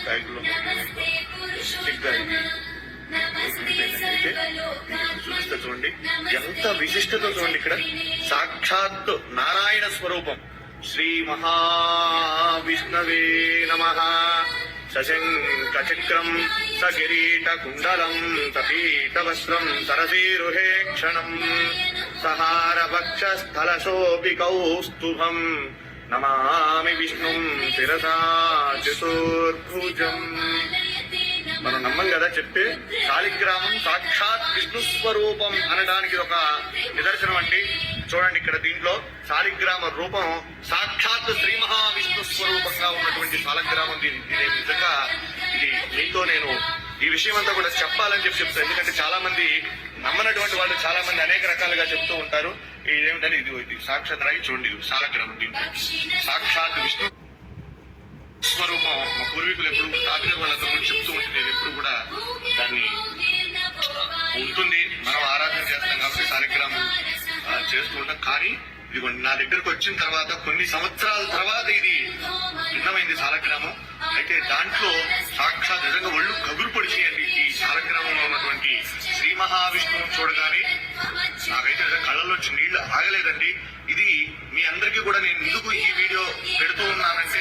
బ్యాగులో అయితే చూస్తే చూడండి ఎంత విశిష్టత చూడండి. ఇక్కడ సాక్షాత్ నారాయణ స్వరూపం. శ్రీ మహావిష్ణవే నమః. సశంఖ చక్రం సకిరీట కుండలం సపీత వస్త్రం సరసీరుహే క్షణం సహార వక్ష స్థల శోభి కౌస్తుభం నమామి విష్ణుం శిరసా చతుర్భుజం. మనం నమ్మం కదా చెప్తే శాలిగ్రామం సాక్షాత్ విష్ణు స్వరూపం అనడానికి ఒక నిదర్శనం అండి. చూడండి ఇక్కడ దీంట్లో శాలిగ్రామ రూపం సాక్షాత్ శ్రీ మహావిష్ణు స్వరూపంగా ఉన్నటువంటి శాలిగ్రామం. దీని నిజంగా ఇది మీతో నేను ఈ విషయం అంతా కూడా చెప్పాలని చెప్తాను. ఎందుకంటే చాలా మంది నమ్మనటువంటి వాళ్ళు చాలా మంది అనేక రకాలుగా చెప్తూ ఉంటారు. ఇదేమిటని ఇది సాక్షాత్ రాయి చూడండి. శాలిగ్రామం దీంట్లో సాక్షాత్ విష్ణు స్వరూపం. మా పూర్వీకులు ఎప్పుడు తాపిన వాళ్ళతో చెప్తూ ఉంటుంది. ఎప్పుడు కూడా దాన్ని ఉంటుంది. మనం ఆరాధన చేస్తాం కాబట్టి కార్యక్రమం చేస్తూ ఉంటాం. కానీ ఇది నా దగ్గరకు వచ్చిన తర్వాత కొన్ని సంవత్సరాల తర్వాత ఇది భిన్నమైంది శాలగ్రామం. అయితే దాంట్లో సాక్షాత్ నిజంగా ఒళ్ళు కబురు పొడిచేయండి. ఈ శాలగ్రామంలో ఉన్నటువంటి శ్రీ మహావిష్ణువు చూడగానే నాకైతే కళ్ళలోంచి నీళ్లు ఆగలేదండి. ఇది మీ అందరికీ కూడా నేను ఎందుకు ఈ వీడియో పెడుతూ ఉన్నానంటే